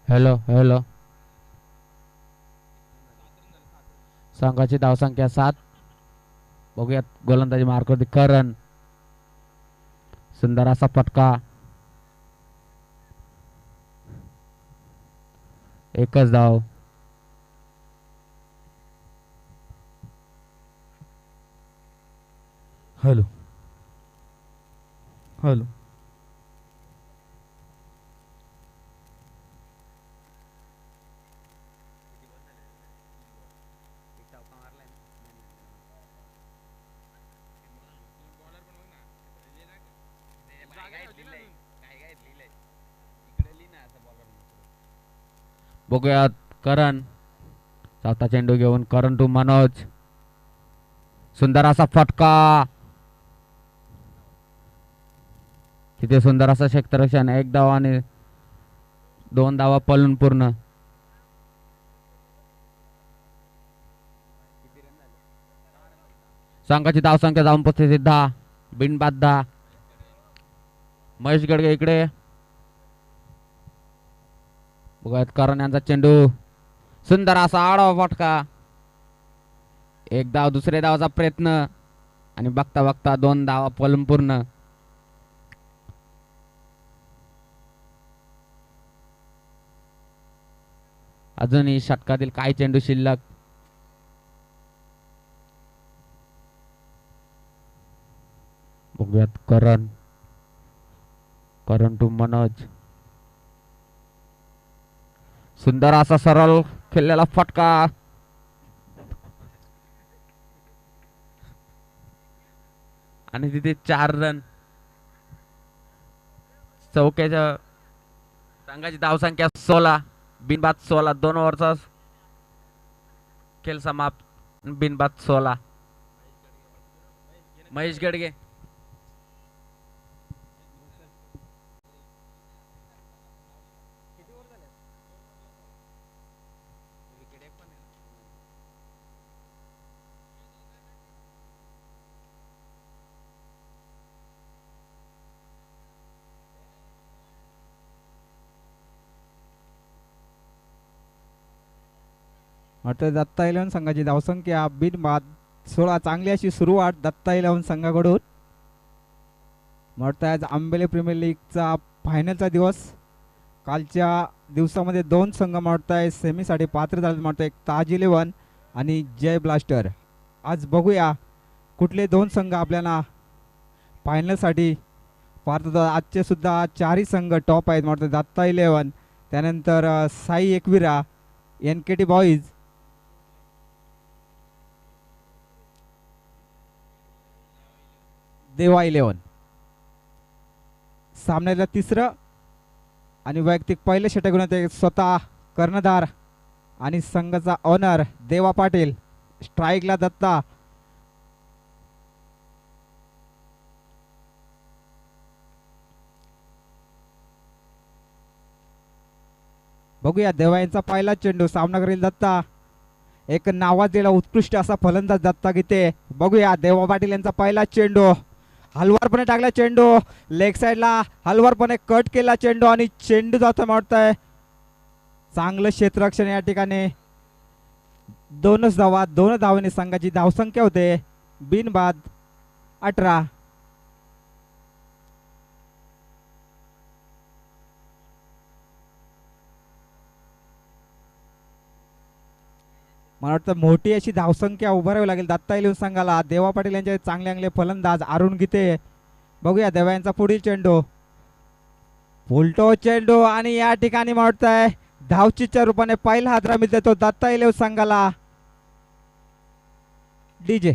Hello hello. संघाची धावसंख्या 7. बघूयात गोलंदाजी मार्कवरती करण. सुंदर असा फटका. एकच धाव. Hello hello. बघूयात करण. चौथा चेंडू घेऊन करण टू मनोज. सुंदर असा फटका. किती सुंदर असं क्षेत्ररक्षण. एक धाव आणि 2 धावा पळून पूर्ण. संघाची धावसंख्या जाऊन पोहोचते 10. बिनबाद 10. महेश गडगे इकडे. बघूयात करण यांचा चेंडू. सुंदर असा आडवा फटका. एक धाव. दुसऱ्या धावाचा प्रयत्न आणि बघता बघता 2 धावा पळून पूर्ण. अजूनही षटकातील काही चेंडू शिल्लक. बघूयात करण. Current to Manoj. सुंदर असा सरळ खेळलेला फटका. आणि तिथे 4 रन. चौक्याच्या संघाची धावसंख्या 16. बिनबाद 16. 2 ओव्हरचा खेळ समाप्त. बिनबाद 16. महेश गडगे. आता दत्ता इलेव्हन संघाची धावसंख्या बिनबाद 16. चांगली अशी सुरुवात दत्ता इलेव्हन संघाकडून. म्हणतं आज आंबेले प्रीमियर लीगचा फायनलचा दिवस. कालच्या दिवसामध्ये 2 संघ म्हणताय सेमीसाठी पात्र झाले. म्हणतं एक ताज इलेव्हन आणि जय ब्लास्टर. आज बघूया कुठले 2 संघ आपल्याला फायनलसाठी पात्र. आजचे सुद्धा 4ही संघ टॉप आहेत. म्हणतं दत्ता इलेव्हन, त्यानंतर साई एकविरा, NKT बॉईज, देवा इलेव्हन. सामन्याला 3रं आणि वैयक्तिक पहिले षटक ते स्वतः कर्णधार आणि संघाचा ऑनर देवा पाटील. स्ट्राईकला दत्ता. बघूया देवा यांचा पहिला चेंडू. सामना करेल दत्ता. एक नावाजलेला उत्कृष्ट असा फलंदाज दत्ता गीते. बघूया देवा पाटील यांचा पहिला चेंडू. हलवारपणे टाकला चेंडू. लेग साईडला हलवारपणे कट केला चेंडू आणि चेंडू जातो म्हणतंय. चांगलं क्षेत्ररक्षण या ठिकाणी. 2च धावा. 2 धावांनी संघाची धावसंख्या होते बिनबाद 18. मला वाटतं मोठी अशी धावसंख्या उभारावी लागेल दत्ता इलेव्हन संघाला. देवा पाटील यांचे चांगले चांगले फलंदाज अरुण गीते. बघूया देवा यांचा पुढील चेंडू. फुलटो चेंडू आणि या ठिकाणी म्हणताय धावचीच्या रूपाने पहिला हादरा मिळतो दत्ता इलेव्हन संघाला. DJ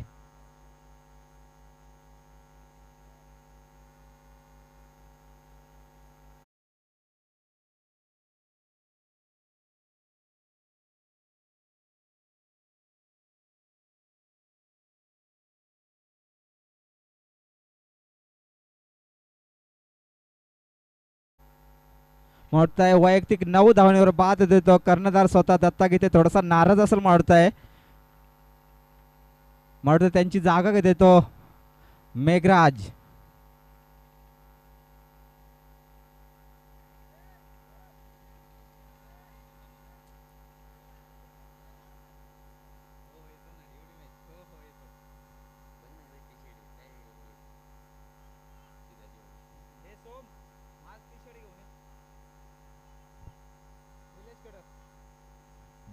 म्हणताय वैयक्तिक 9 धावण्यावर बाद देतो कर्णधार स्वतः दत्ता गीते. थोडासा नाराज असेल म्हणताय. म्हणतो त्यांची जागा देतो मेघराज.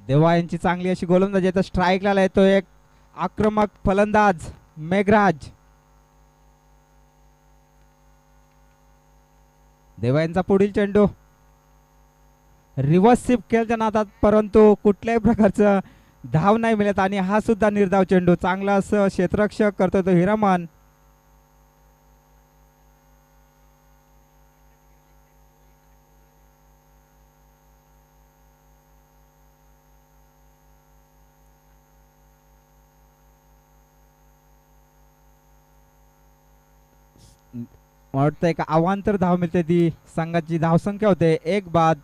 देवा यांची चांगली अशी गोलंदाजी आता स्ट्राईकला येतो एक आक्रमक फलंदाज मेघराज. देवा यांचा पुढील चेंडू रिव्हर्स स्वीप खेळच्या नादात, परंतु कुठल्याही प्रकारचं धाव नाही मिळत आणि हा सुद्धा निर्धाव चेंडू. चांगला असं क्षेत्ररक्षक करतो तो हिरामन. मला वाटतं एक अवांतर धाव मिळते ती संघाची धावसंख्या होते 1 बाद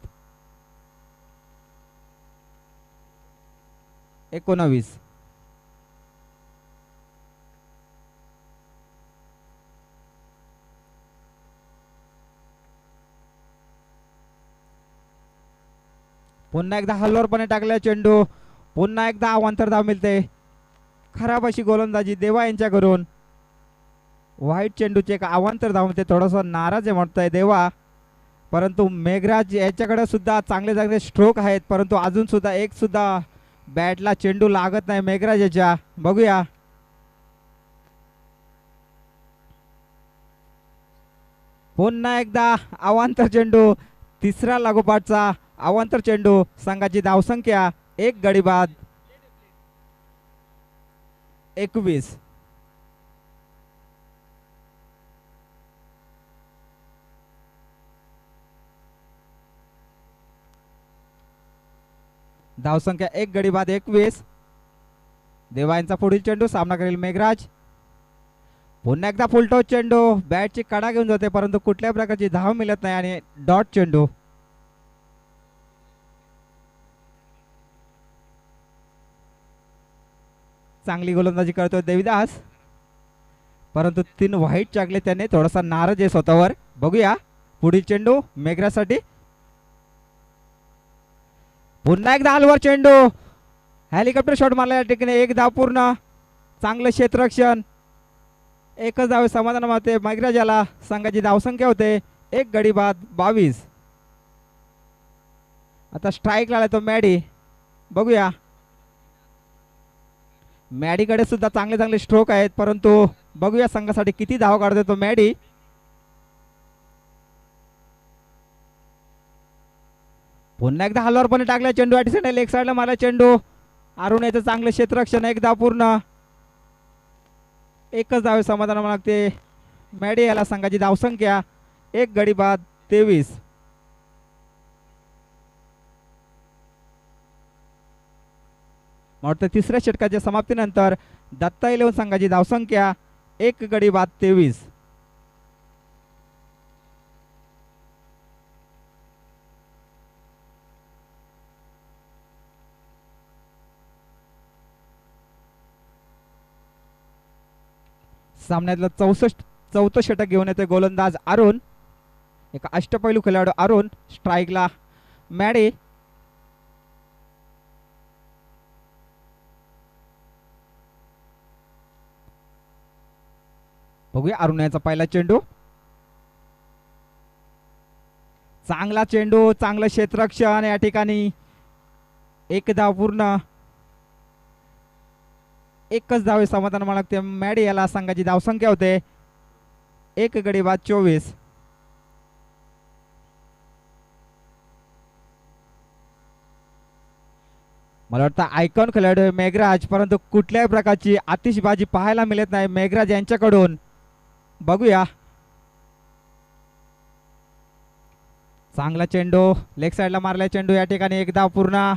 19. पुन्हा एकदा हल्लोरपणे टाकला चेंडू. पुन्हा एकदा अवांतर धाव मिळते. खराब अशी गोलंदाजी देवा यांच्याकडून. वाईट चेंडूचे एक अवांतर धाव मिळते. थोडासा नाराज आहे म्हणतोय देवा, परंतु मेघराज याच्याकडे सुद्धा चांगले चांगले स्ट्रोक आहेत, परंतु अजून सुद्धा एक सुद्धा बॅटला चेंडू लागत नाही मेघराज याच्या. बघूया पुन्हा एकदा अवांतर चेंडू. तिसरा लागोपाठचा अवांतर चेंडू. संघाची धावसंख्या 1 गडी बाद 21. धावसंख्या 1 गडी बाद 21. देवा यांचा पुढील चेंडू सामना करेल मेघराज. पुन्हा एकदा फुलटॉस चेंडू. बॅटची कडा घेऊन जाते, परंतु कुठल्याही प्रकारची धाव मिळत नाही आणि डॉट चेंडू. चांगली गोलंदाजी करतोय देवीदास, परंतु 3 व्हाईट टाकले त्याने. थोडासा नाराज आहे स्वतःवर. बघूया पुढील चेंडू मेघराजसाठी. पुन्हा एकदा हलवर चेंडू. हेलिकॉप्टर शॉट मारला या ठिकाणी. 1 धाव पूर्ण. चांगलं क्षेत्ररक्षण. एकच धाव समाधान मारते मेघराज याला. संघाची धावसंख्या होते 1 गडी बाद 22. आता स्ट्राईक लागला तो मॅडी. बघूया मॅडीकडे सुद्धा चांगले चांगले स्ट्रोक आहेत, परंतु बघूया संघासाठी किती धाव काढतो तो मॅडी. पुन्हा एकदा हलवरपणे टाकला चेंडू. अॅटिसेंट लेग साईडला मारला चेंडू. अरुण याचं चांगलं क्षेत्ररक्षण. 1 धाव पूर्ण. एकच धाव समाधान लागते मॅडी याला. संघाची धावसंख्या 1 गडी बाद 23. वाटतं तिसऱ्या षटकाच्या समाप्तीनंतर दत्ता 11 संघाची धावसंख्या 1 गडी बाद 23. सामन्यातलं 64 षटक घेऊन येते गोलंदाज अरुण. एक अष्टपैलू खेळाडू अरुण. स्ट्राईकला मॅडी. बघूया अरुण याचा पहिला चेंडू. चांगला चेंडू. चांगलं क्षेत्ररक्षण या ठिकाणी. 1 धाव पूर्ण. एकच धाव समाधान लागते मॅडी याला. संघाची धावसंख्या होते 1 गडी बाद 24. मला वाटतं आयकॉन खेळाडू मेघराज, परंतु कुठल्याही प्रकारची आतिषबाजी पाहायला मिळत नाही मेघराज यांच्याकडून. बघूया चांगला चेंडू. लेग साईडला मारला चेंडू या ठिकाणी. 1 धाव पूर्ण.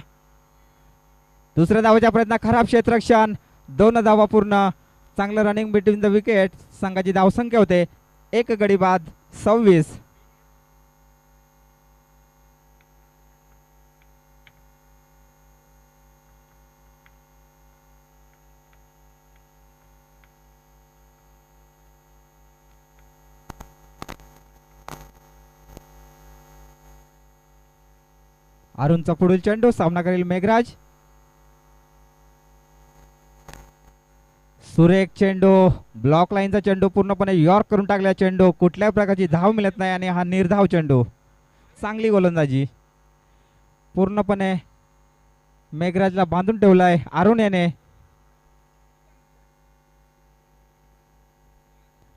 दुसऱ्या धावाचा प्रयत्न. खराब क्षेत्ररक्षण. 2 धावा पूर्ण. चांगलं रनिंग बिटवीन द विकेट. संघाची धावसंख्या होते 1 गडी बाद 26. अरुणचा पुढील चेंडू. सामना करेल मेघराज. सुरेख चेंडू. ब्लॉक लाईनचा चेंडू. पूर्णपणे यॉर्क करून टाकला चेंडू. कुठल्याही प्रकारची धाव मिळत नाही आणि हा निर्धाव चेंडू. चांगली गोलंदाजी. पूर्णपणे मेघराजला बांधून ठेवलाय अरुण याने.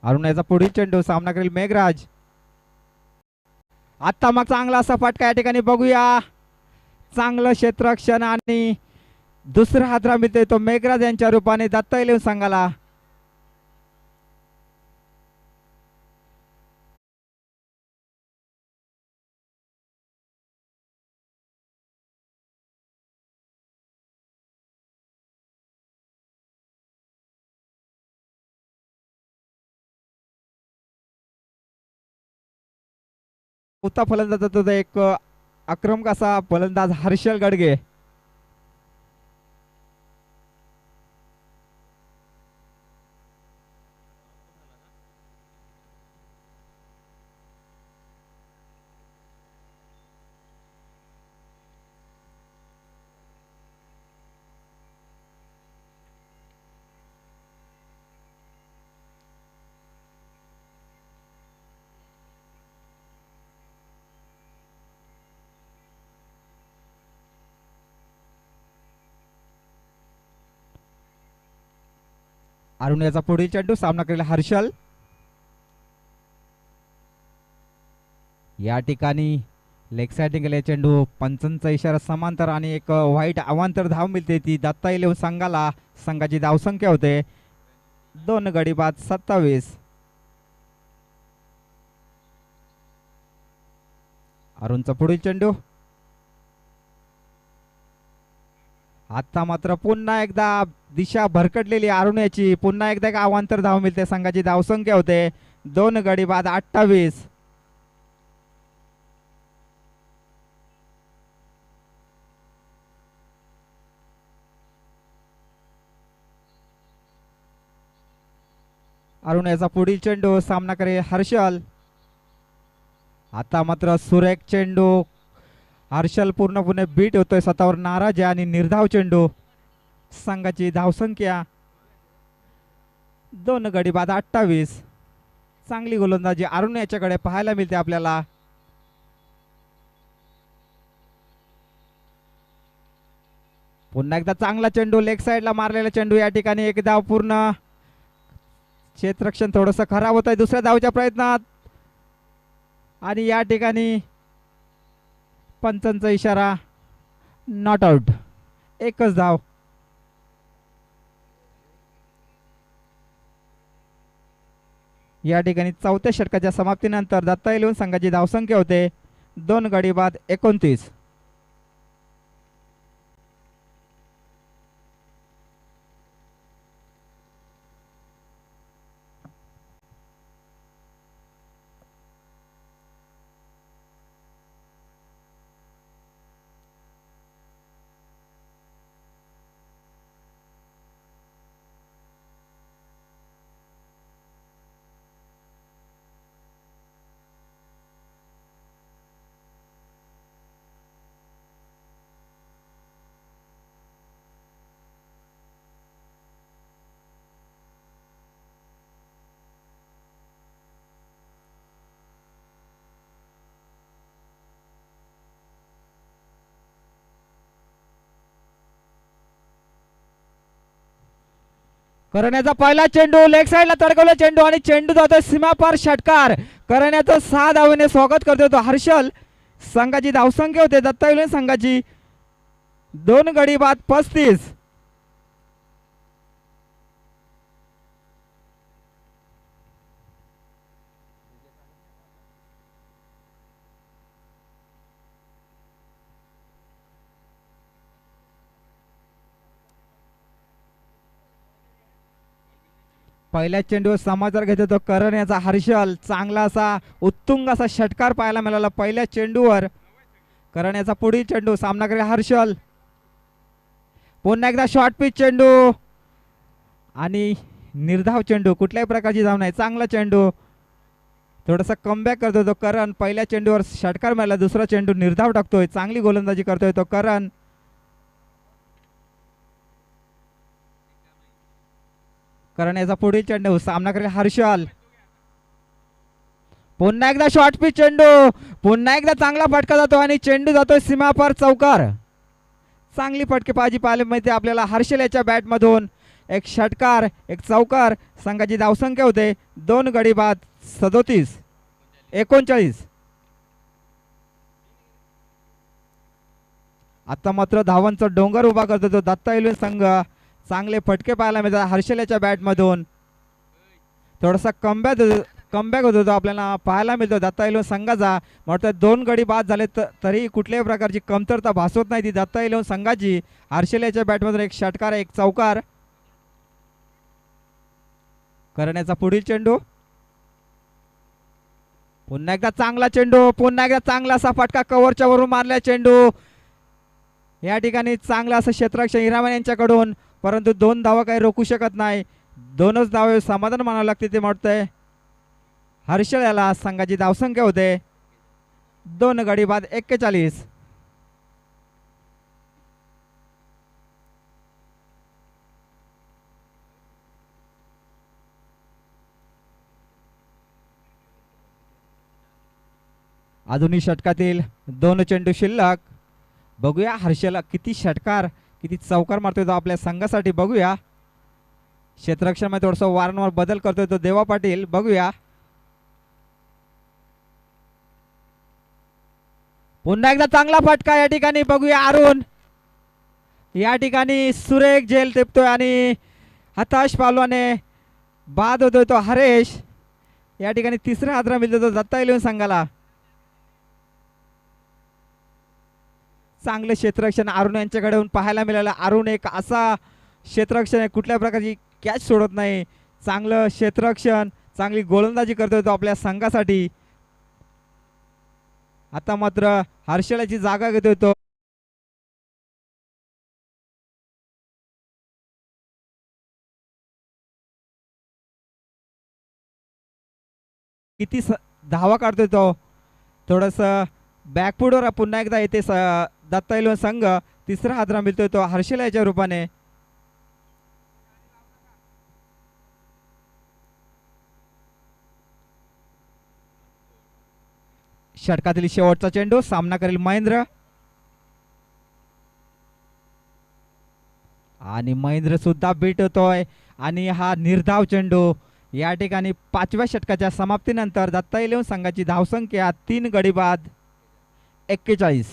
अरुण याचा पुढील चेंडू सामना करेल मेघराज. आता मग चांगला असा फटका या ठिकाणी बघूया. चांगलं क्षेत्ररक्षण आणि दुसरा हादरा मिळतोय तो मेघराज यांच्या रूपाने दत्ता इलेव्हन संघाला. चौथा फलंदाज जातो तो एक आक्रमक असा फलंदाज हर्षल गडगे. अरुण याचा पुढील चेंडू सामना करेल हर्षल. या ठिकाणी लेग साइडिंग गेले चेंडू. पंचांचा इशारा समांतर आणि एक व्हाईट अवांतर धाव मिळते ती दत्ता इलेव्हन संघाला. संघाची धावसंख्या होते 2 गडी बाद 27. अरुणचा पुढील चेंडू. आता मात्र पुन्हा एकदा दिशा भरकटलेली अरुण याची. पुन्हा एकदा एक अवांतर धाव मिळते. संघाची धावसंख्या होते 2 गडी बाद 28. अरुण याचा पुढील चेंडू सामना करे हर्षल. आता मात्र सुरेख चेंडू. हर्षल पूर्णपणे बीट होतोय, स्वतःवर नाराज आहे आणि निर्धाव चेंडू. संघाची धावसंख्या 2 गडी बाद 28. चांगली गोलंदाजी अरुण याच्याकडे पाहायला मिळते आपल्याला. पुन्हा एकदा चांगला चेंडू लेग साइडला मारलेला चेंडू. या ठिकाणी एक धाव पूर्ण. क्षेत्ररक्षण थोडंसं खराब होत आहे दुसऱ्या धावच्या प्रयत्नात आणि या ठिकाणी पंचांचा इशारा नॉट आउट. एकच धाव. या ठिकाणी चौथ्या षटकाच्या समाप्तीनंतर दत्ता इलेव्हन संघाची धावसंख्या होते 2 गडी बाद 29. करण्याचा पहिला चेंडू लेग साइडला तडकवला चेंडू आणि चेंडू जातोय सीमापार षटकार. करण्याचं 6 धावेने स्वागत करतो तो हर्षल. संघाची धावसंख्या होते दत्ता इलेव्हन संघाची 2 गडी बाद 35. पहिल्या चेंडूवर समाचार घेतो तो करण याचा हर्षल. चांगला असा उत्तुंग असा षटकार पाहायला मिळाला पहिल्या चेंडूवर. करण याचा पुढील चेंडू सामना करेल हर्षल. पुन्हा एकदा शॉर्ट पिच चेंडू आणि निर्धाव चेंडू. कुठल्याही प्रकारची धाव नाही. चांगला चेंडू. थोडासा कमबॅक करतो तो करण. पहिल्या चेंडूवर षटकार मिळाला, दुसरा चेंडू निर्धाव टाकतोय. चांगली गोलंदाजी करतोय तो करण. करण याचा पुढील चेंडू सामना करेल हर्षल. पुन्हा एकदा शॉर्ट पिच चेंडू. पुन्हा एकदा चांगला फटका जातो आणि चेंडू जातोय सीमापार चौकार. चांगली फटकेबाजी पाहायला मिळते आपल्याला हर्षल याच्या बॅटमधून. एक षटकार एक चौकार. संघाची धावसंख्या होते 2 गडी बाद 37-39. आता मात्र धावांचा डोंगर उभा करतो तो दत्ता इलेव्हन संघ. चांगले फटके पाहायला मिळतात हर्षल याच्या बॅटमधून. थोडासा कमबॅक होतो तो आपल्याला पाहायला मिळतो दत्ता इलेव्हन संघाचा. म्हटलं 2 गडी बाद झाले तरी कुठल्याही प्रकारची कमतरता भासवत नाही ती दत्ता इलेव्हन संघाची. हर्षल याच्या बॅटमधून एक षटकार एक चौकार. करण्याचा पुढील चेंडू. पुन्हा एकदा चांगला चेंडू. पुन्हा एकदा चांगला असा फटका कव्हरच्या वरून मारला चेंडू. या ठिकाणी चांगला असं क्षेत्ररक्षण हिरामन यांच्याकडून. परंतु 2 धावा काही रोखू शकत नाही. 2च धावे समाधान मानावं लागते ते म्हणतंय हर्षल याला. संघाची धावसंख्या होते 2 गडी बाद 41. अजूनही षटकातील 2 चेंडू शिल्लक. बघूया हर्षल किती षटकार किती चौकार मारतोय तो आपल्या संघासाठी. बघूया क्षेत्ररक्षणामध्ये थोडस वारंवार बदल करतोय तो देवा पाटील. बघूया पुन्हा एकदा चांगला फटका या ठिकाणी. बघूया अरुण या ठिकाणी सुरेख झेल टिपतोय आणि हताश पालवाने बाद होतोय तो हरेश. या ठिकाणी 3रा हादरा मिळतो तो दत्ता इलेव्हन संघाला. चांगले क्षेत्ररक्षण अरुण यांच्याकडून पाहायला मिळालं. अरुण एक असा क्षेत्ररक्षण आहे कुठल्या प्रकारची कॅच सोडत नाही. चांगलं क्षेत्ररक्षण चांगली गोलंदाजी करतोय तो आपल्या संघासाठी. आता मात्र हर्षलाची जागा घेतोय तो. किती धावा काढतोय तो. थोडस बॅकफुटवर पुन्हा एकदा येते दत्ता इलेव्हन संघ. 3रा हादरा मिळतोय तो हर्षल याच्या रूपाने. षटकातील शेवटचा चेंडू. सामना करेल महेंद्र आणि महेंद्र सुद्धा बीट होतोय. आणि हा निर्धाव चेंडू. या ठिकाणी 5व्या षटकाच्या समाप्तीनंतर दत्ता इलेव्हन संघाची धावसंख्या 3 गडी बाद 41.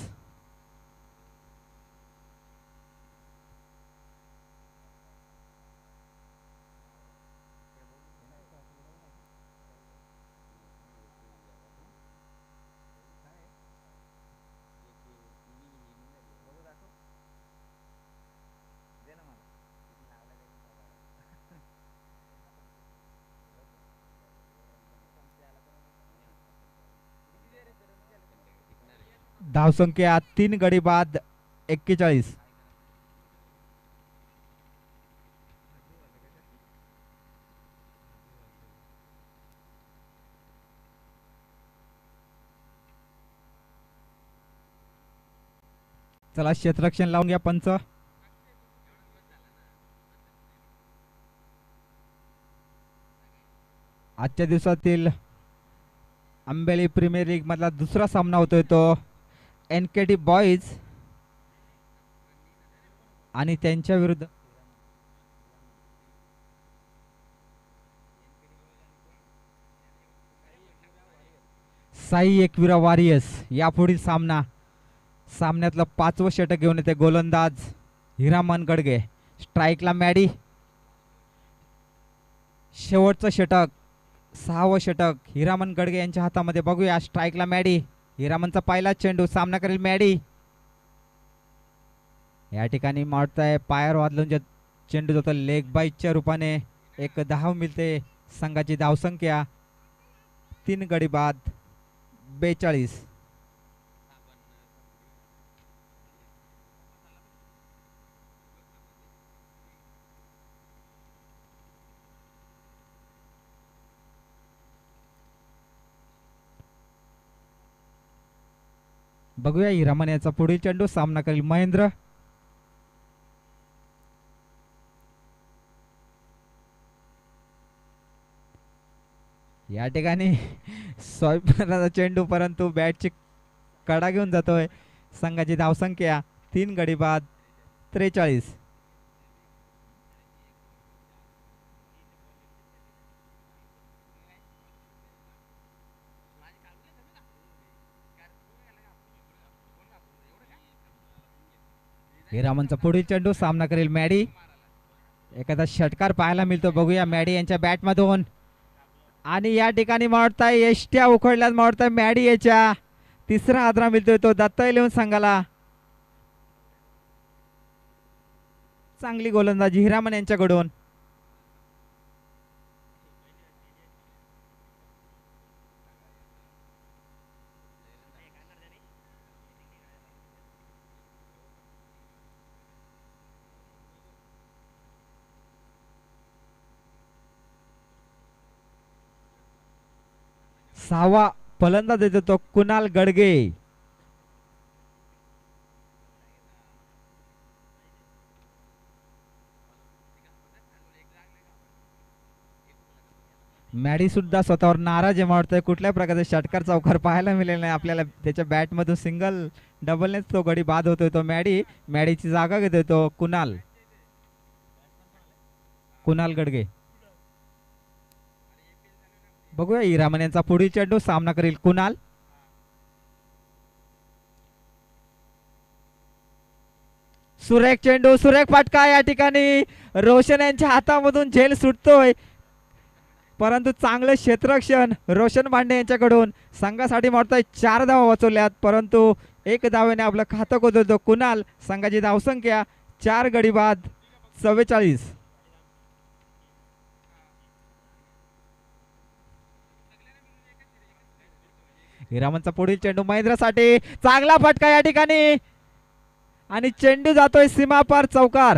धावसंख्या 3 गडी बाद 41. चला क्षेत्ररक्षण लावून घ्या पंच. आजच्या दिवसातील आंबेली प्रीमियर लीग मधला 2रा सामना होतोय तो NKT बॉईज आणि त्यांच्या विरुद्ध साई एकविरा वॉरियर्स. यापुढील सामन्यातलं 5वं षटक घेऊन येते गोलंदाज हिरामन गडगे. स्ट्राईकला मॅडी. शेवटचं षटक 6वं षटक हिरामन गडगे यांच्या हातामध्ये. बघूया स्ट्राईकला मॅडी. हिरामनचा पहिला चेंडू. सामना करेल मॅडी. या ठिकाणी मारताय पायावर वादळून चेंडू जातो लेग बाईटच्या रूपाने. एक धाव मिळते. संघाची धावसंख्या 3 गडी बाद 42. बघूया हिरामन याचा पुढील चेंडू. सामना करेल महेंद्र. या ठिकाणी स्वयंपाकाचा चेंडू परंतु बॅटची कडा घेऊन जातोय. संघाची धावसंख्या 3 गडी बाद 43. हिरामनचा पुढील चेंडू सामना करेल मॅडी. एखादा षटकार पाहायला मिळतो, बघूया मॅडी यांच्या बॅटमधून. आणि या ठिकाणी मारताय एष्ट्या उखडल्यात, मारताय मॅडी याच्या. तिसरा आदरा मिळतोय तो दत्ता इलेव्हन संघाला. चांगली गोलंदाजी हिरामन यांच्याकडून. सहावा फलंदाज देतो तो कुणाल गडगे. मॅडी सुद्धा स्वतःवर नाराज आहे, मारतोय कुठल्या प्रकारचा षटकार चौकार पाहायला मिळेल नाही आपल्याला. त्याच्या बॅट मधून सिंगल डबलनेच तो गडी बाद होतोय तो मॅडीची जागा घेतोय तो कुणाल गडगे. बघूया हिरामन यांचा पुढील चेंडू सामना करेल कुणाल. सुरेख चेंडू, सुरेख फटका. या ठिकाणी रोशन यांच्या हातामधून झेल सुटतोय, परंतु चांगले क्षेत्ररक्षण रोशन भांडे यांच्याकडून. संघासाठी मारतोय 4 धावा वाचवल्यात, परंतु 1 धावेने आपलं खातं कोदळतो कुणाल. संघाची धावसंख्या 4 गडी बाद 44. हिरामनचा पुढील चेंडू महेंद्रसाठी. चांगला फटका या ठिकाणी आणि चेंडू जातोय सीमापार चौकार.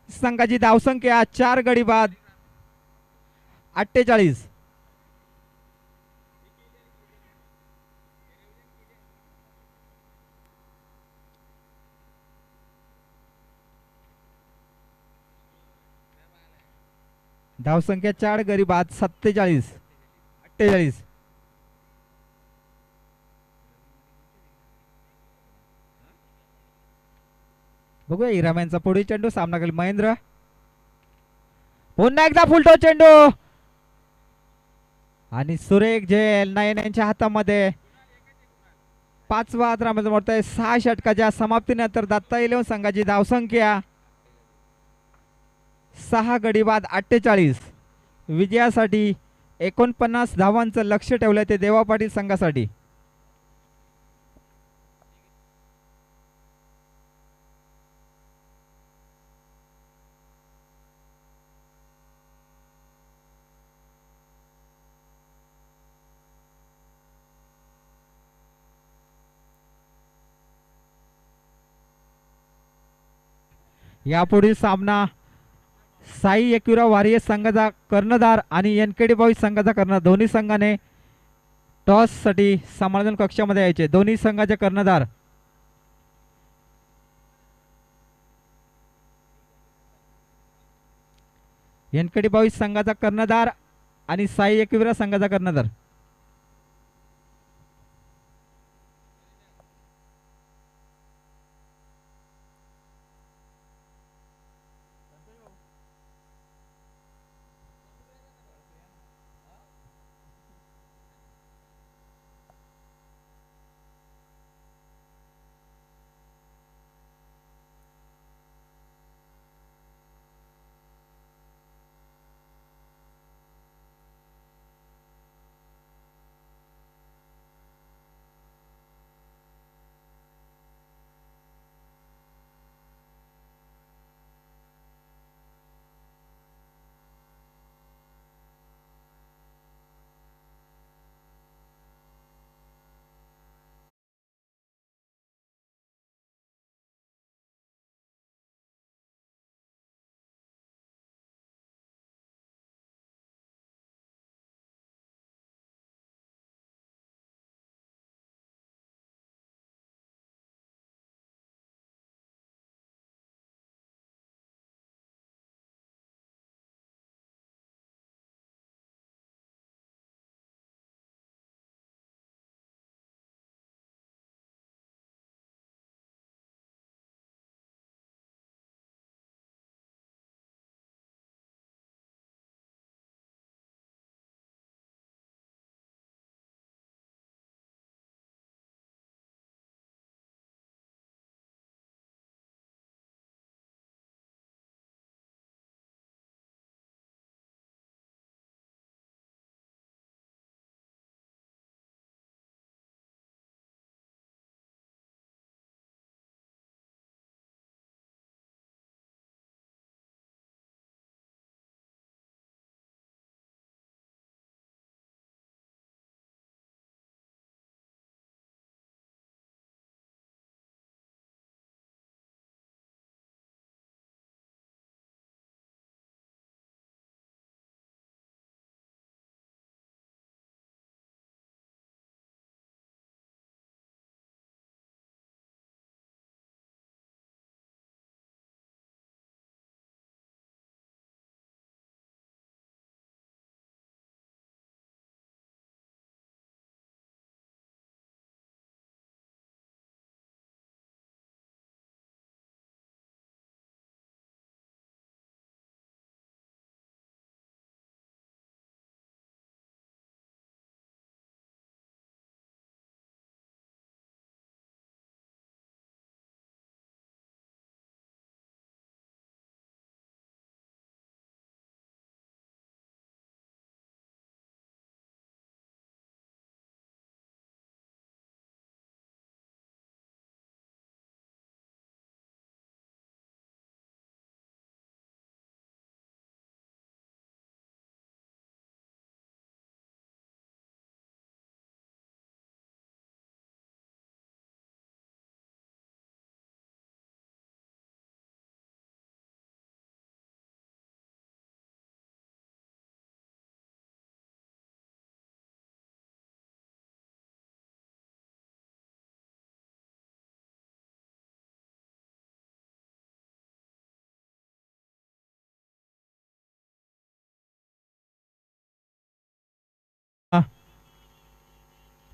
संघाची धावसंख्या 4 गडी बाद 48. धावसंख्या 4 गडी बाद 47. 48. बघूया हिरामनचा पुढील चेंडू सामना करेल महेंद्र. पुन्हा एकदा फुलटो चेंडू आणि सुरेख झेल नयन यांच्या हातामध्ये. 5वा आदरामध्ये मोडतोय 6 षटकाच्या समाप्तीनंतर दत्ता इलेव्हन संघाची धावसंख्या 6 गडी बाद 48. विजयासाठी 49 धावांचं लक्ष ठेवलंय ते देवा पाटील संघासाठी. यापुढील सामना साई एकविरा वारियर संघाचा कर्णधार आणि एनकेडी बॉईज संघाचा कर्णधार. दोन्ही संघाने टॉस साठी समाधान कक्षामध्ये यायचे. दोन्ही संघाचे कर्णधार एनकेडी बॉईज संघाचा कर्णधार आणि साई एकविरा संघाचा कर्णधार.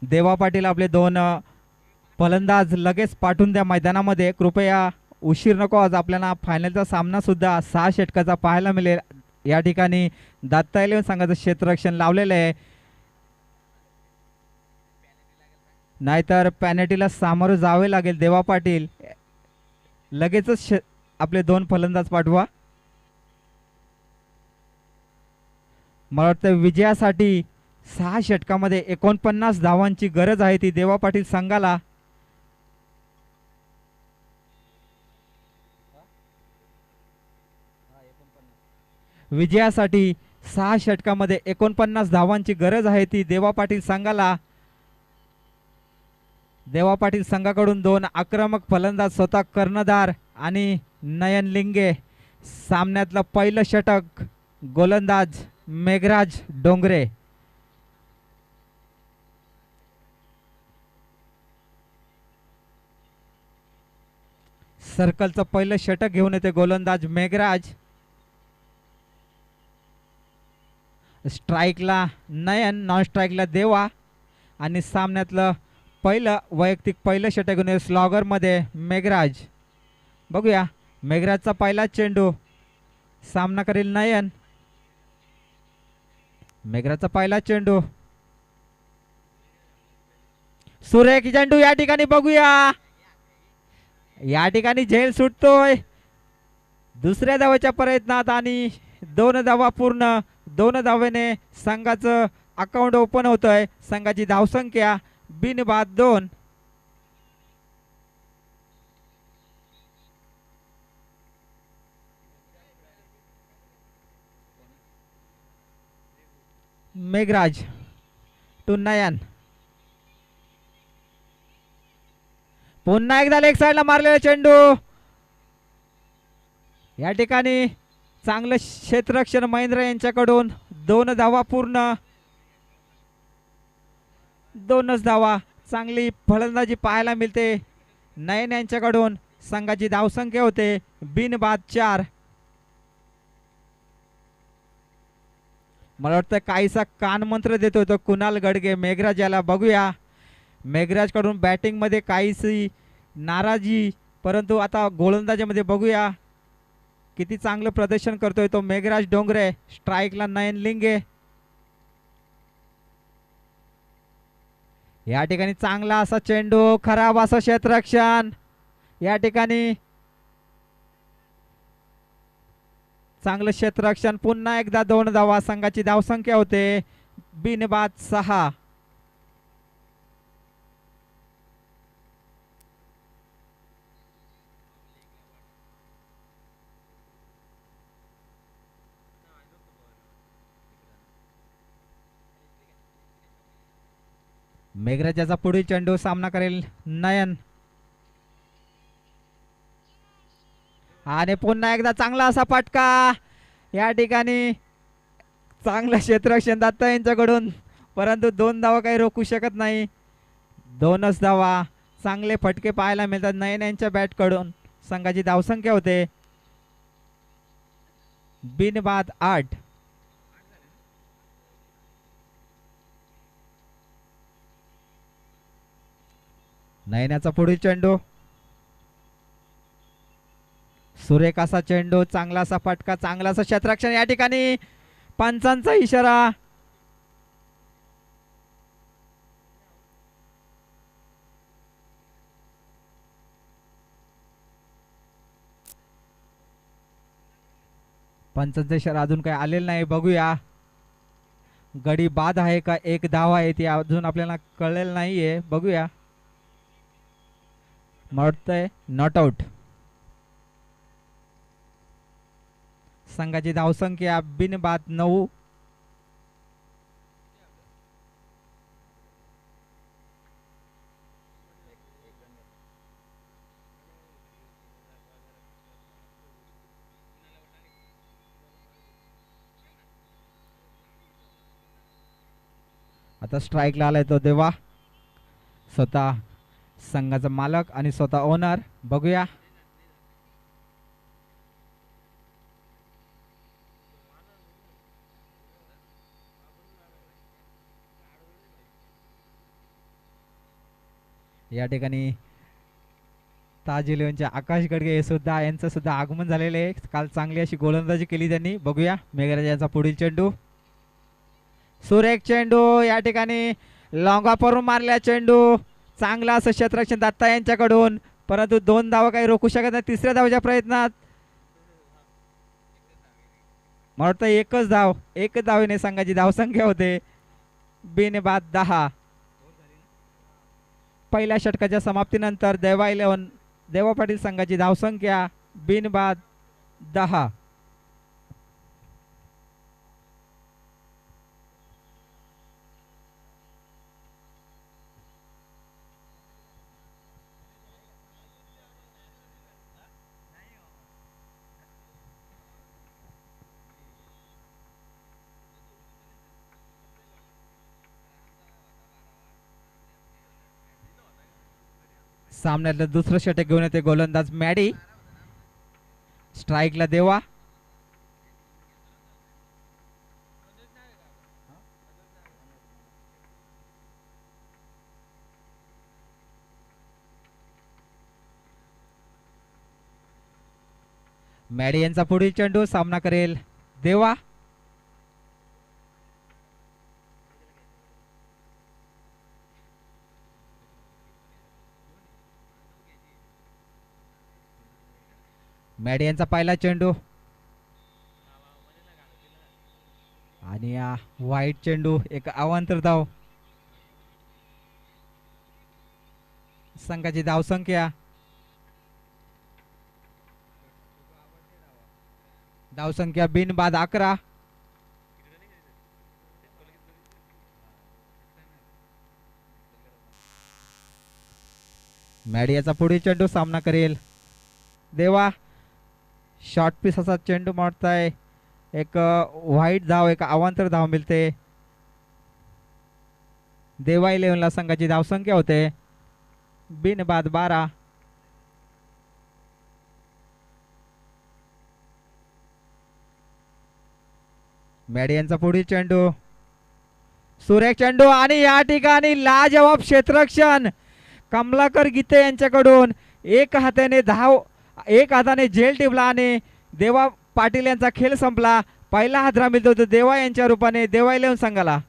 देवा पाटील आपले दोन फलंदाज लगेच पाठवून द्या मैदानामध्ये कृपया. उशीर नको, आज आपल्याला फायनलचा सामना सुद्धा 6 षटकाचा पाहायला मिळेल. या ठिकाणी दत्ता इलेव्हन संघाचं क्षेत्ररक्षण लावलेलं आहे, नाहीतर पॅनल्टीला सामोरं जावे लागेल. देवा पाटील लगेचच आपले दोन फलंदाज पाठवा. मला वाटतं विजयासाठी 6 षटकामध्ये 49 धावांची गरज आहे ती देवा पाटील संघाला. विजयासाठी 6 षटकामध्ये 49 धावांची गरज आहे ती देवा पाटील संघाला. देवा पाटील संघाकडून दोन आक्रमक फलंदाज स्वतः कर्णधार आणि नयन लिंगे. सामन्यातलं पहिलं षटक गोलंदाज मेघराज डोंगरे. सर्कलचं पहिलं षटक घेऊन येते गोलंदाज मेघराज. स्ट्राईकला नयन, नॉन स्ट्राईकला देवा. आणि सामन्यातलं वैयक्तिक पहिलं षटक घेऊन स्लॉगर मध्ये मेघराज. बघूया मेघराजचा पहिला चेंडू, सामना करेल नयन. मेघराजचा पहिला चेंडू, सुरेख चेंडू या ठिकाणी. बघूया या ठिकाणी झेल सुटतोय दुसऱ्या धावेच्या प्रयत्नात आणि 2 धावा पूर्ण. 2 धावेने संघाचं अकाउंट ओपन होतंय. संघाची धावसंख्या बिनबाद 2. मेघराज टू नयन. पुन्हा एकदा लेग साइडला मारलेला चेंडू. या ठिकाणी चांगलं क्षेत्ररक्षण महेंद्र यांच्याकडून. 2 धावा पूर्ण. 2च धावा. चांगली फलंदाजी पाहायला मिळते नयन यांच्याकडून. संघाची धावसंख्या होते बिनबाद 4. मला वाटतं काहीसा कानमंत्र देतो तो कुणाल गडगे मेघराज याला. बघूया मेघराज कडून बॅटिंग मध्ये काहीशी नाराजी, परंतु आता गोलंदाजीमध्ये बघूया किती चांगलं प्रदर्शन करतोय तो मेघराज डोंगरे. स्ट्राईकला नयन लिंगे. या ठिकाणी चांगला असा चेंडू, खराब असं क्षेत्ररक्षण. या ठिकाणी चांगलं क्षेत्ररक्षण. पुन्हा एकदा 2 धावा. संघाची धावसंख्या होते बिनबाद 6. मेघराजाचा पुढील चेंडू, सामना करेल नयन. आणि पुन्हा एकदा चांगला असा फटका. या ठिकाणी चांगलं क्षेत्ररक्षण दत्ता यांच्याकडून, परंतु 2 धावा काही रोखू शकत नाही. 2च धावा. चांगले फटके पाहायला मिळतात नयन यांच्या बॅट कडून. संघाची धावसंख्या होते बिनबाद 8. नयनाचा पुढील चेंडू, सुरेख असा चेंडू, चांगला असा फटका, चांगला असा क्षेत्ररक्षण. या ठिकाणी पंचांचा इशारा. पंचांचा इशारा अजून काही आलेला नाही. बघूया गडी बाद आहे का 1 धाव आहे ती अजून आपल्याला कळलेलं नाहीये. बघूया. वाटतंय नॉट आउट. संघाची धावसंख्या बिनबाद 9. आता स्ट्राईकला आलाय तो देवा, स्वतः संघाचा मालक आणि स्वतः ओनर. बघूया या ठिकाणी ताज इलेव्हनच्या आकाश गडगे हे सुद्धा यांचं सुद्धा आगमन झालेलं आहे. काल चांगली अशी गोलंदाजी केली त्यांनी. बघूया मेघराज यांचा पुढील चेंडू. सुरेख चेंडू या ठिकाणी लॉंगापरून मारल्या चेंडू. चांगला असं क्षेत्ररक्षण दत्ता यांच्याकडून, परंतु 2 धावा काही रोखू शकत नाही. तिसऱ्या धावाच्या प्रयत्नात मला वाटतं एकच धाव, एक धावेने संघाची धावसंख्या होते. बिनबाद 10. पहिल्या षटकाच्या समाप्तीनंतर देवा पाटील संघाची धावसंख्या बिनबाद 10. सामन्यातलं दुसरं षटक घेऊन येते गोलंदाज मॅडी. स्ट्राईकला देवा. मॅडी यांचा पुढील चेंडू. सामना करेल देवा. मॅडी यांचा पहिला चेंडू आणि वाईट चेंडू. एक अवांतर धाव. संघाची धावसंख्या बिनबाद 11. मॅडी याचा पुढील चेंडू. सामना करेल देवा. शॉर्ट पीस असा चेंडू मारताय. एक वाईट धाव, एक अवांतर धाव मिळते. देवा इलेव्हनला संघाची धावसंख्या होते बिनबाद 12. मॅडी यांचा पुढील चेंडू. सुरेख चेंडू आणि या ठिकाणी लाजवाब क्षेत्ररक्षण कमलाकर गीते यांच्याकडून. एक हाताने झेल टिपला आणि देवा पाटील यांचा खेळ संपला. पहिला हादरा मिळतो तो देवा यांच्या रूपाने देवा इलेव्हन संघाला.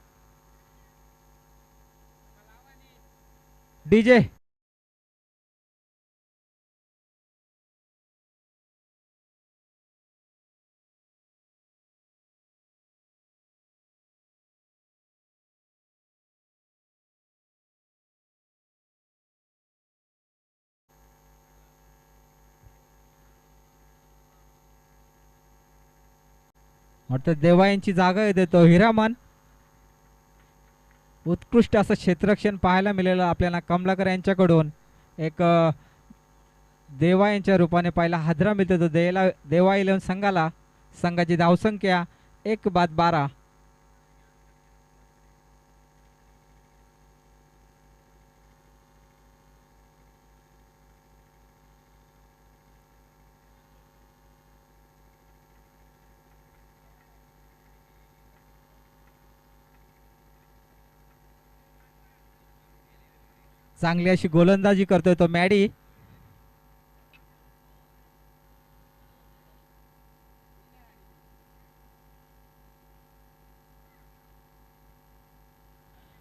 डीजे म्हटलं देवा यांची जागा येते तो हिरामन. उत्कृष्ट असं क्षेत्ररक्षण पाहायला मिळालं आपल्याला कमलाकर यांच्याकडून. एक देवा यांच्या रूपाने पहिला हादरा मिळतो तो देवा इलेव्हन संघाला. संघाची धावसंख्या 1/12. चांगली अशी गोलंदाजी करतोय तो मॅडी.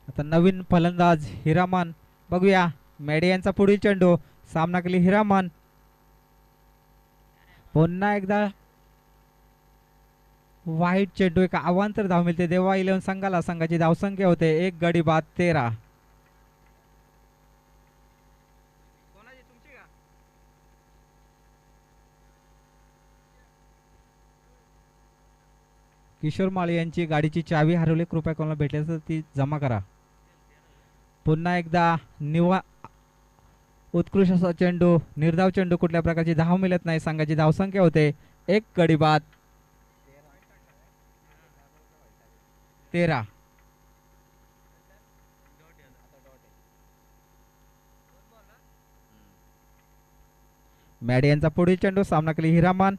आता नवीन फलंदाज हिरामन. बघूया मॅडी यांचा पुढील चेंडू. सामना केली हिरामन. पुन्हा एकदा वाईट चेंडू. एक अवांतर धाव मिळते देवा इलेव्हन संघाला. संघाची धावसंख्या होते 1 गडी बाद 13. किशोर माळी यांची गाडीची चावी हरवली. कृपया कोणाला भेटली तर ती जमा करा. पुन्हा एकदा उत्कृष्ट असा चेंडू. निर्धाव चेंडू. कुठल्या प्रकारची धाव मिळत नाही. संघाची धावसंख्या होते 1 गडी बाद 13. मॅडी यांचा पुढील चेंडू. सामना केली हिरामन.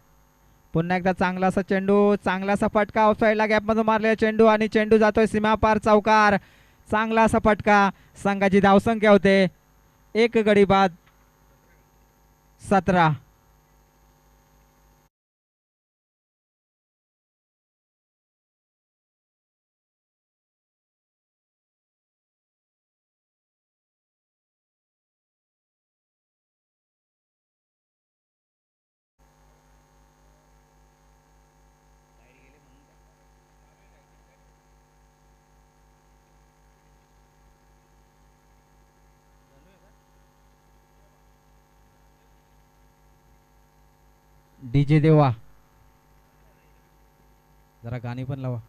पुन्हा एकदा चांगला असा चेंडू. चांगला असा फटका. ऑफसाईडला गॅपमधून मारलेला चेंडू आणि चेंडू जातोय सीमापार चौकार. चांगला असा फटका. संघाची धावसंख्या होते एक गडी बाद 17. डीजे देवा जरा गाणी पण लावा.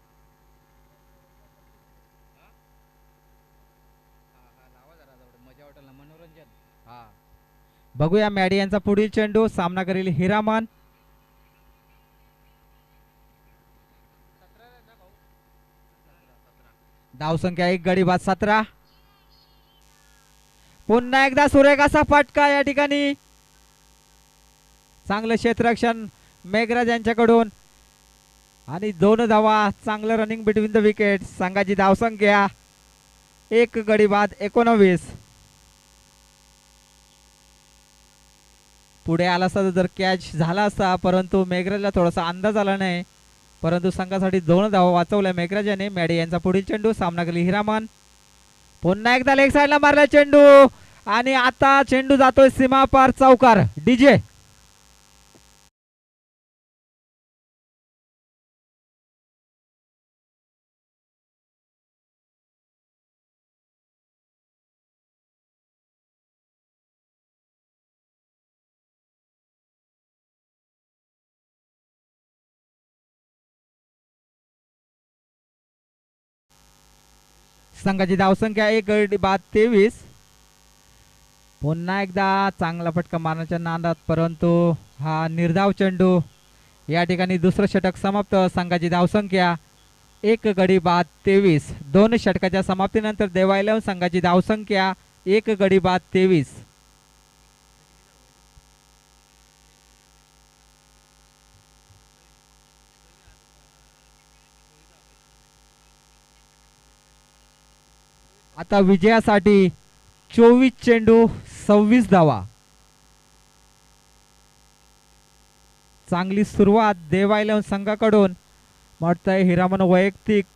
बघूया मॅडी यांचा पुढील चेंडू सामना करील हिरामन. धावसंख्या एक गडी बाद 17. पुन्हा एकदा सुरेख असा फटका या ठिकाणी. चांगलं क्षेत्ररक्षण मेघराज यांच्याकडून आणि 2 धावा. चांगलं रनिंग बिटवीन द विकेट. संघाची धावसंख्या एक गडी बाद 19. पुढे आला असता जर कॅच झाला असता परंतु मेघराजला थोडासा अंदाज आला नाही, परंतु संघासाठी 2 धावा वाचवल्या मेघराज याने. मॅडी यांचा पुढील चेंडू सामना केली हिरामन. पुन्हा एकदा लेग साइडला मारला चेंडू आणि आता चेंडू जातोय सीमा पार चौकार. डीजे संघाची धावसंख्या एक गडी बाद 23. पुन्हा एकदा चांगला फटका मारण्याच्या नादात परंतु हा निर्धाव चेंडू. या ठिकाणी दुसरं षटक समाप्त. संघाची धावसंख्या एक गडी बाद 23. 2 षटकाच्या समाप्तीनंतर देवा 11 संघाची धावसंख्या एक गडी बाद 23. आता विजयासाठी 24 चेंडू 26 धावा. चांगली सुरुवात देवा 11 संघाकडून. वाटतंय हिरामन वैयक्तिक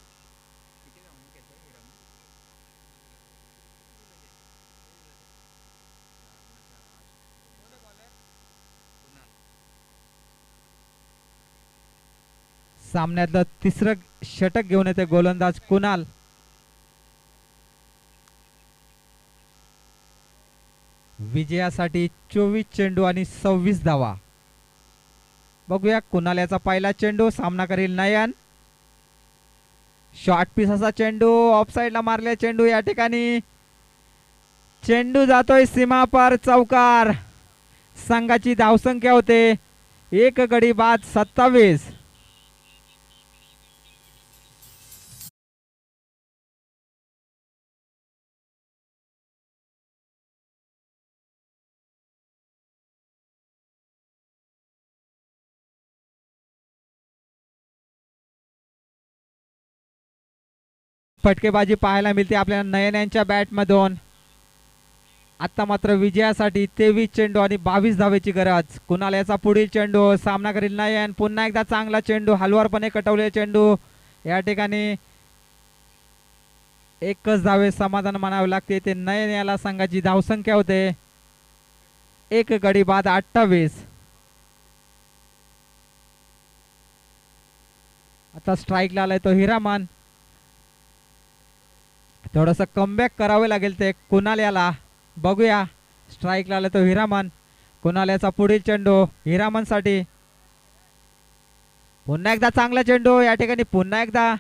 सामन्यातलं तिसरं षटक घेऊन येते गोलंदाज कुणाल. विजयासाठी 24 चेंडू आणि 26 धावा. बघूया कुणाल याचा पहिला चेंडू सामना करील नयन. शॉर्ट पीस असा चेंडू ऑफ साइडला मारले चेंडू. या ठिकाणी चेंडू जातोय सीमा पार चौकार. संघाची धावसंख्या होते एक गडी बाद 27. फटकेबाजी पाहायला मिळते आपल्याला नयन यांच्या बॅट मधून. आता मात्र विजयासाठी 23 चेंडू आणि 22 धावेची गरज. कुणाल याचा पुढील चेंडू सामना करील नयन. पुन्हा एकदा चांगला चेंडू हलवारपणे कटवले चेंडू. या ठिकाणी एकच धावे समाधान मानावे लागते ते नयन याला. संघाची धावसंख्या होते एक गडी बाद 28. आता स्ट्राईकला आलाय तो हिरामन. थोडस कमबॅक करावे लागेल ते कुणाल याला. बघूया स्ट्राईक आला तो हिरामन. कुणाल याचा पुढील चेंडू हिरामन साठी. पुन्हा एकदा चांगला चेंडू. या ठिकाणी पुन्हा एकदा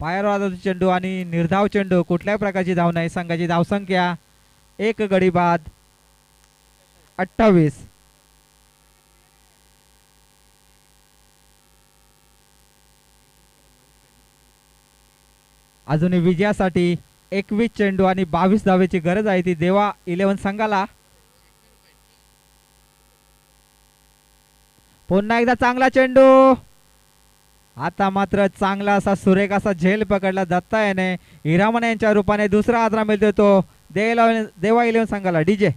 पायावर वाजवतो चेंडू आणि निर्धाव चेंडू. कुठल्याही प्रकारची धाव नाही. संघाची धावसंख्या एक गडी बाद 28. अजूनही विजयासाठी 21 चेंडू आणि 22 धावेची गरज आहे ती देवा 11 संघाला. पुन्हा एकदा चांगला चेंडू. आता मात्र चांगला असा सुरेख असा झेल पकडला दत्ता याने. हिरामन यांच्या रूपाने दुसरा आदरा मिळतो तो देवा इलेव्हन संघाला डीजे.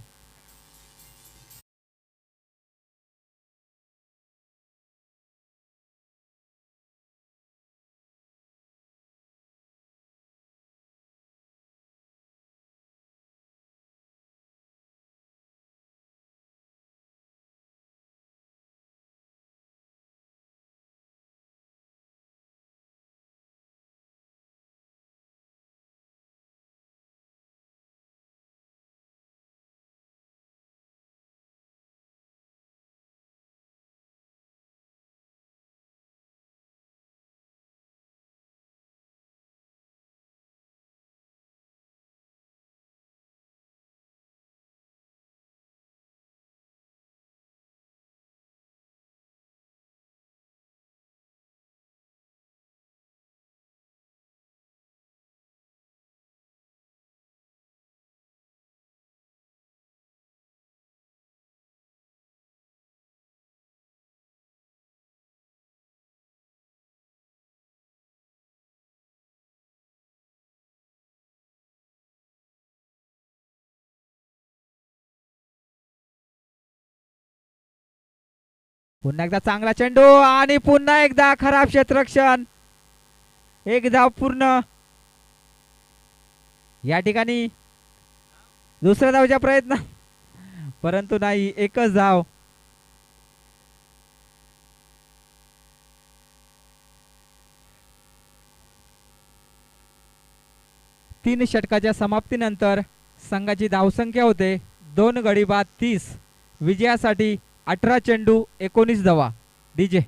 पुन्हा एकदा चांगला चेंडू आणि पुन्हा एकदा खराब क्षेत्ररक्षण. एक धाव पूर्ण. या ठिकाणी दुसऱ्या धावचा प्रयत्न परंतु नाही, एकच धाव. तीन षटकाच्या समाप्तीनंतर संघाची धावसंख्या होते 2 गडी बाद 30. विजयासाठी 18 चेंडू 19 धावा. डीजे.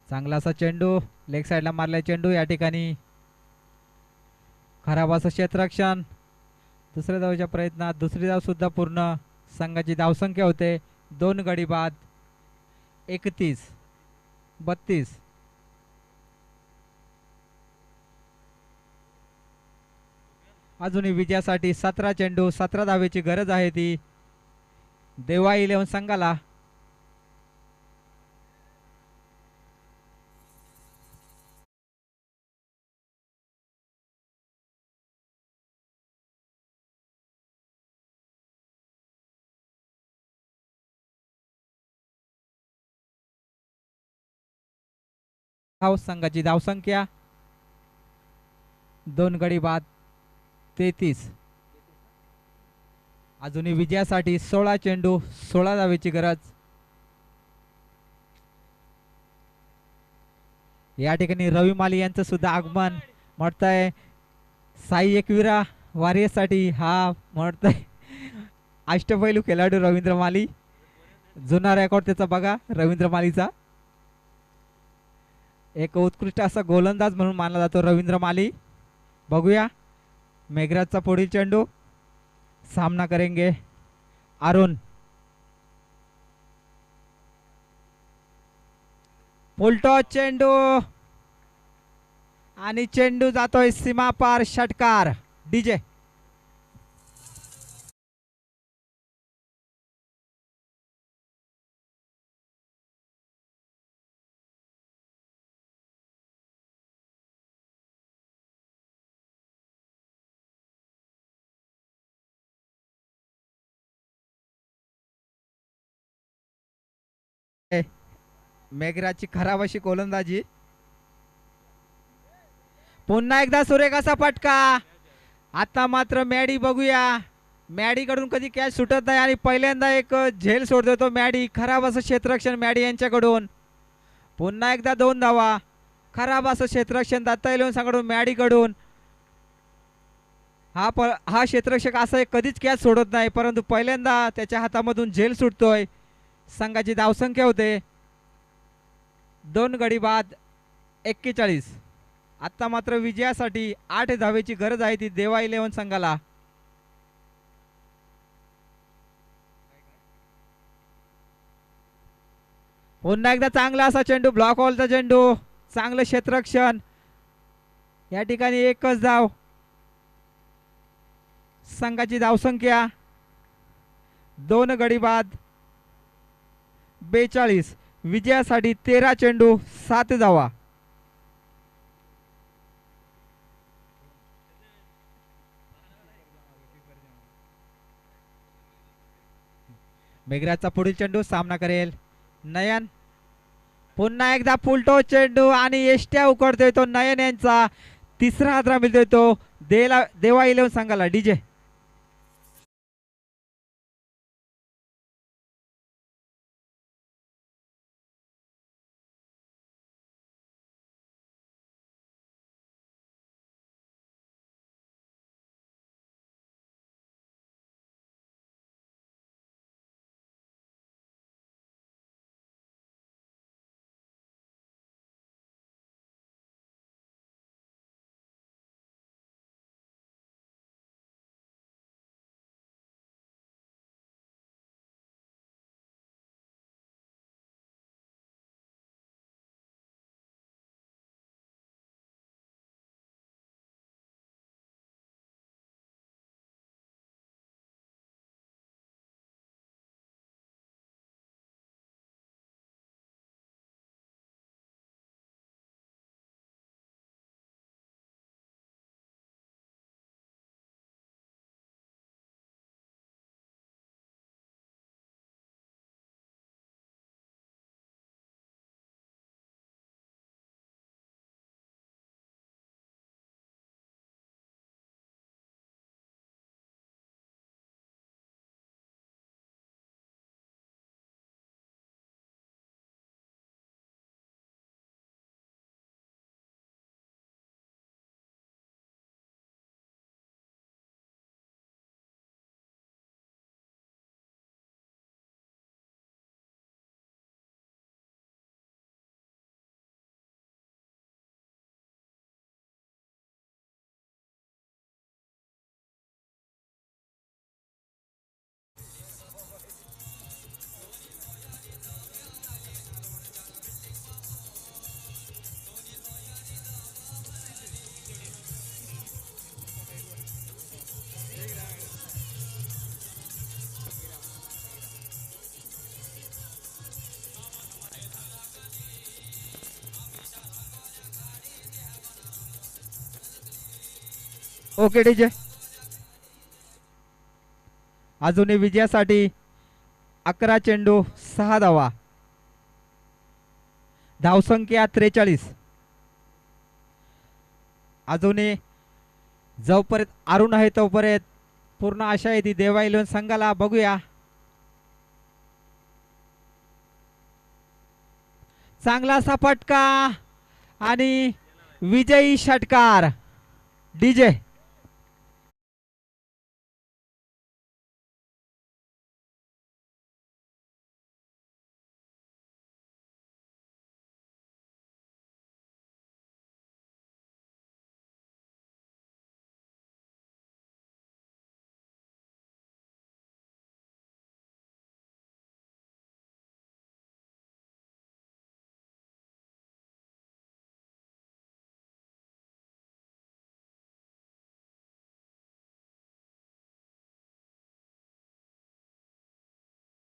चांगला असा चेंडू लेग साइडला मारला चेंडू. या ठिकाणी खराब असं क्षेत्ररक्षण. दुसऱ्या धावच्या प्रयत्नात दुसरी धाव सुद्धा पूर्ण. संघाची धावसंख्या होते 2 गडी बाद 31-32. अजूनही विजयासाठी 17 चेंडू 17 धावेची गरज आहे ती देवा इलेव्हन संघाला. संघाची धावसंख्या 2 गडी बाद 33. अजूनही विजयासाठी 16 चेंडू 16 धावेची गरज. या ठिकाणी रवी माली यांचं सुद्धा आगमन म्हणताय. साई एकविरा वारियरसाठी हा म्हणताय अष्टपैलू खेळाडू रवींद्र माली. जुना रेकॉर्ड त्याचा बघा रवींद्र मालीचा. एक उत्कृष्ट असा गोलंदाज म्हणून मानला जातो रवींद्र माली. बघूया मेघराजचा पुढील चेंडू. सामना करेंगे अरुण. उलटो चेंडू आणि चेंडू जातोय सीमापार. षटकार. डीजे. मेघराजची खराब अशी गोलंदाजी. पुन्हा एकदा सुरेख असा फटका. आता मात्र मॅडी बघूया, मॅडी कडून कधी कॅच सुटत नाही आणि पहिल्यांदा एक झेल सोडतो तो मॅडी. खराब असं क्षेत्ररक्षण मॅडी यांच्याकडून. पुन्हा एकदा 2 धावा. खराब असं क्षेत्ररक्षण दत्ता इलेव्हन संघाकडून मॅडी कडून. हा क्षेत्ररक्षक असं कधीच कॅच सोडत नाही, परंतु पहिल्यांदा त्याच्या हातामधून झेल सुटतोय. संघाची धावसंख्या होते 2 गडी बाद 41. आता मात्र विजयासाठी 8 धावेची गरज आहे ती देवा इलेव्हन संघाला. पुन्हा एकदा चांगला असा चेंडू, ब्लॉक हॉलचा चेंडू, चांगलं क्षेत्ररक्षण. या ठिकाणी एकच धाव. संघाची धावसंख्या 2 गडी बाद 42. विजयासाठी 13 चेंडू 7 धावा. मेघराजचा पुढील चेंडू सामना करेल नयन. पुन्हा एकदा फुलटो चेंडू आणि एष्ट्या उकडतोय तो नयन यांचा. तिसरा हादरा मिळतोय तो देवा इलेव्हन संघाला. DJ okay DJ. अजूनही विजयासाठी 11 चेंडू 6 धावा. धावसंख्या 43. अजूनही जोपर्यंत अरुण आहे तोपर्यंत पूर्ण आशा आहे ती देवा इलेव्हन संघाला. बघूया, चांगला असा फटका आणि विजयी षटकार. डीजे